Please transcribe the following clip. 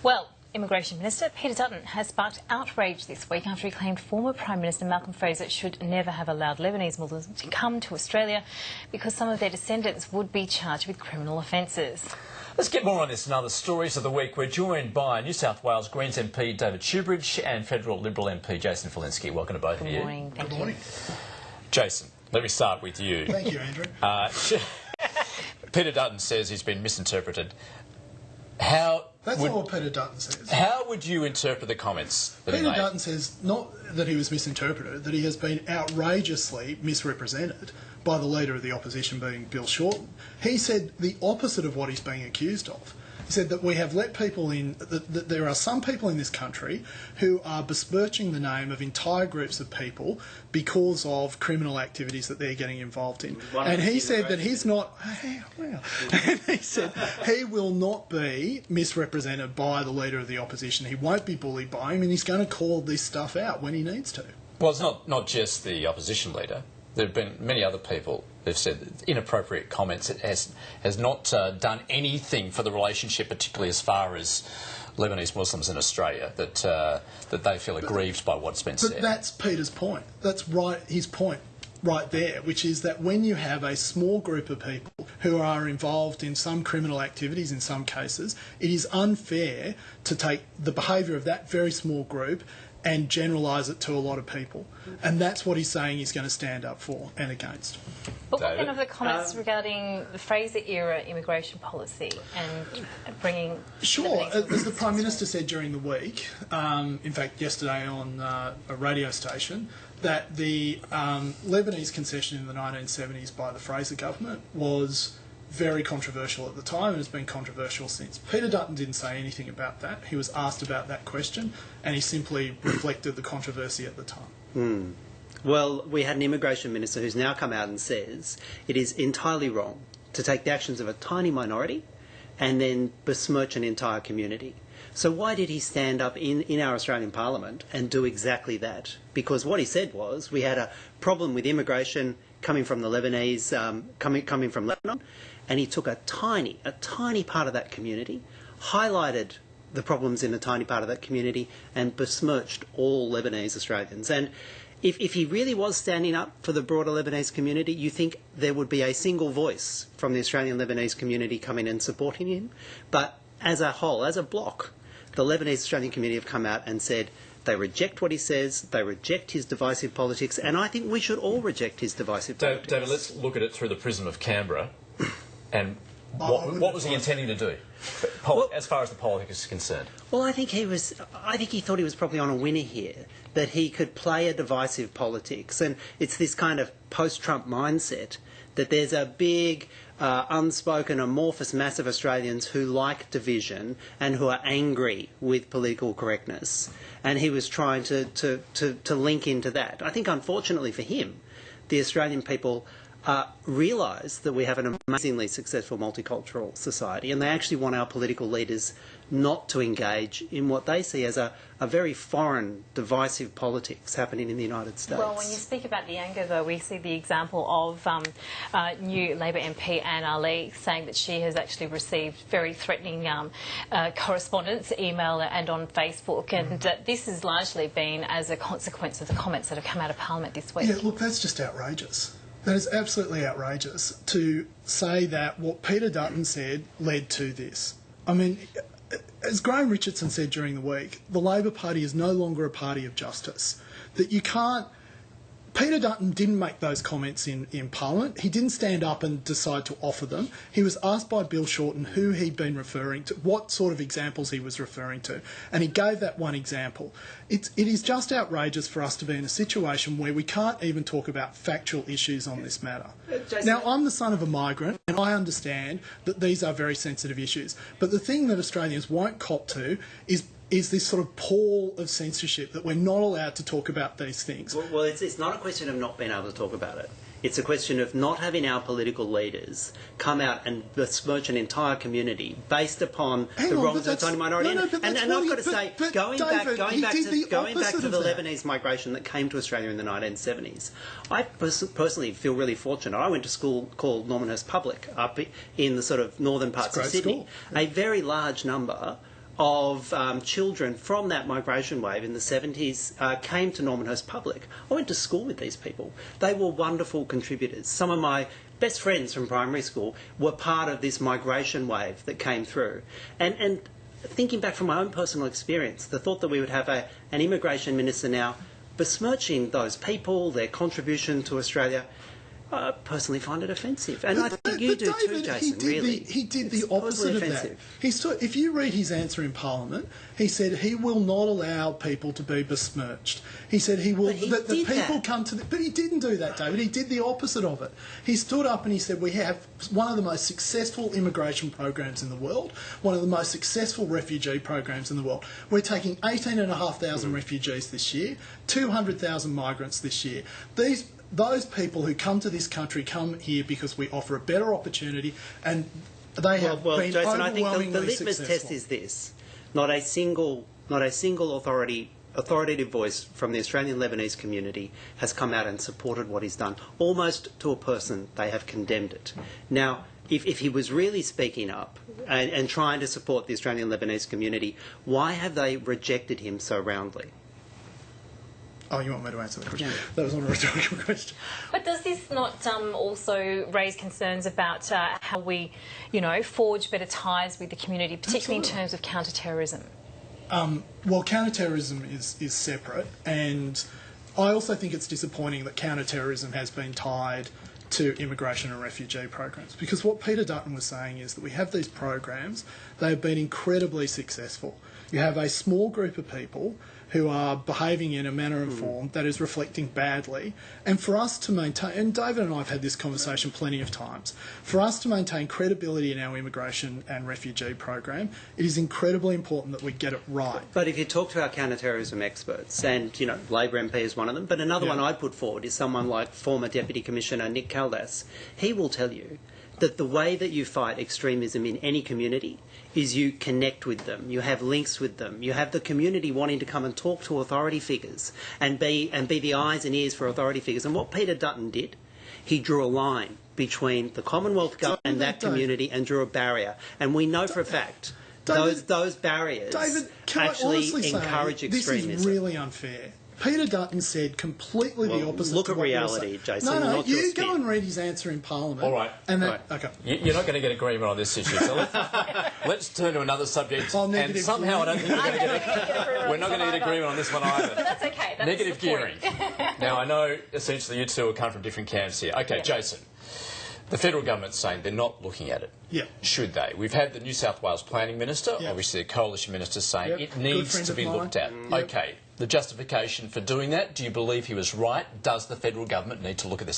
Well, Immigration Minister Peter Dutton has sparked outrage this week after he claimed former Prime Minister Malcolm Fraser should never have allowed Lebanese Muslims to come to Australia because some of their descendants would be charged with criminal offences. Let's get more on this and other stories of the week. We're joined by New South Wales Greens MP David Shoebridge and Federal Liberal MP Jason Falinski. Welcome to both of you. Good morning. Thank you. Jason, let me start with you. Thank you, Andrew. Peter Dutton says he's been misinterpreted. That's not what Peter Dutton says. How would you interpret the comments that he made? Peter Dutton says not that he was misinterpreted, that he has been outrageously misrepresented by the Leader of the Opposition, being Bill Shorten. He said the opposite of what he's being accused of. He said that we have let people in, that there are some people in this country who are besmirching the name of entire groups of people because of criminal activities that they're getting involved in. And he said that he's not, and he said he will not be misrepresented by the Leader of the Opposition. He won't be bullied by him, and he's going to call this stuff out when he needs to. Well, it's not just the opposition leader. There have been many other people who've said inappropriate comments. It has not done anything for the relationship, particularly as far as Lebanese Muslims in Australia, that they feel aggrieved by what's been said. But that's Peter's point. That's right, his point right there, which is that when you have a small group of people who are involved in some criminal activities in some cases, it is unfair to take the behaviour of that very small group and generalise it to a lot of people. And that's what he's saying he's going to stand up for and against. But what kind of the comments regarding the Fraser-era immigration policy and bringing... Sure, as the Prime Minister said during the week, in fact yesterday on a radio station, that the Lebanese concession in the 1970s by the Fraser government was very controversial at the time and has been controversial since. Peter Dutton didn't say anything about that. He was asked about that question and he simply reflected the controversy at the time. Well, we had an immigration minister who's now come out and says it is entirely wrong to take the actions of a tiny minority and then besmirch an entire community. So why did he stand up in our Australian Parliament and do exactly that? Because what he said was we had a problem with immigration coming from the Lebanese, coming from Lebanon, and he took a tiny part of that community, highlighted the problems in a tiny part of that community, and besmirched all Lebanese Australians. And if he really was standing up for the broader Lebanese community, you think there would be a single voice from the Australian Lebanese community coming and supporting him. But as a whole, as a bloc, the Lebanese Australian community have come out and said they reject what he says, they reject his divisive politics, and I think we should all reject his divisive politics. David, let's look at it through the prism of Canberra. And what was he intending to do, as far as the politics is concerned? Well, I think he thought he was probably on a winner here, that he could play a divisive politics, and it's this kind of post-Trump mindset that there's a big, unspoken, amorphous mass of Australians who like division and who are angry with political correctness. And he was trying to link into that. I think, unfortunately for him, the Australian people realise that we have an amazingly successful multicultural society, and they actually want our political leaders not to engage in what they see as a very foreign, divisive politics happening in the United States. Well, when you speak about the anger, though, we see the example of new Labor MP Anne Ali saying that she has actually received very threatening correspondence, email and on Facebook, and this has largely been as a consequence of the comments that have come out of Parliament this week. Yeah, look, that's just outrageous. That is absolutely outrageous to say that what Peter Dutton said led to this. I mean, as Graham Richardson said during the week, the Labor Party is no longer a party of justice. That you can't... Peter Dutton didn't make those comments in Parliament. He didn't stand up and decide to offer them. He was asked by Bill Shorten who he'd been referring to, what sort of examples he was referring to, and he gave that one example. It is just outrageous for us to be in a situation where we can't even talk about factual issues on this matter. Jason, now, I'm the son of a migrant, and I understand that these are very sensitive issues, but the thing that Australians won't cop to is this sort of pall of censorship that we're not allowed to talk about these things. Well, it's not a question of not being able to talk about it. It's a question of not having our political leaders come out and besmirch an entire community based upon the wrongs of a tiny minority. And I've got to say, going back to the Lebanese migration that came to Australia in the 1970s, I personally feel really fortunate. I went to school called Normanhurst Public up in the sort of northern parts of Sydney. A very large number of children from that migration wave in the 70s came to Normanhurst Public. I went to school with these people. They were wonderful contributors. Some of my best friends from primary school were part of this migration wave that came through. And thinking back from my own personal experience, the thought that we would have an immigration minister now besmirching those people, their contribution to Australia, I personally find it offensive. And I think you do David, too, Jason, really. He did the opposite of that. If you read his answer in Parliament, he said he will not allow people to be besmirched. He said he will... But he did that. Come to... But he didn't do that, David. He did the opposite of it. He stood up and he said, we have one of the most successful immigration programs in the world, one of the most successful refugee programs in the world. We're taking 18,500 refugees this year, 200,000 migrants this year. Those people who come to this country come here because we offer a better opportunity, and they have been Jason, I think overwhelmingly the litmus successful. test is this: not a single authoritative voice from the Australian Lebanese community has come out and supported what he's done. Almost to a person, they have condemned it. Now, if he was really speaking up and trying to support the Australian Lebanese community, why have they rejected him so roundly? Oh, you want me to answer that question? That was not a rhetorical question. But does this not also raise concerns about how we, forge better ties with the community, particularly in terms of counter-terrorism? Well, counter-terrorism is separate, and I also think it's disappointing that counter-terrorism has been tied to immigration and refugee programs, because what Peter Dutton was saying is that we have these programs, they have been incredibly successful. You have a small group of people who are behaving in a manner and form that is reflecting badly, and for us to maintain, and David and I have had this conversation plenty of times, for us to maintain credibility in our immigration and refugee program, it is incredibly important that we get it right. But if you talk to our counter-terrorism experts, and, Labor MP is one of them, but another one I'd put forward is someone like former Deputy Commissioner Nick Caldas. He will tell you that the way that you fight extremism in any community is you connect with them, you have links with them, you have the community wanting to come and talk to authority figures and be the eyes and ears for authority figures. And what Peter Dutton did, he drew a line between the Commonwealth government and that community and drew a barrier. And we know for a fact those barriers actually encourage extremism. This is really unfair. Peter Dutton said completely the opposite. Look to at what reality, you're Jason. No, not your you spin. go and read his answer in Parliament. All right. And Okay. You're not going to get agreement on this issue, so let's turn to another subject. And somehow I don't think we're not going to get agreement on this one either. But that's okay. That's Negative gearing. Now, I know essentially you two have come from different camps here. Okay, Jason. The federal government's saying they're not looking at it. Yeah. Should they? We've had the New South Wales Planning Minister, obviously the Coalition Minister, saying it needs to be looked at. Okay. The justification for doing that, do you believe he was right? Does the federal government need to look at this?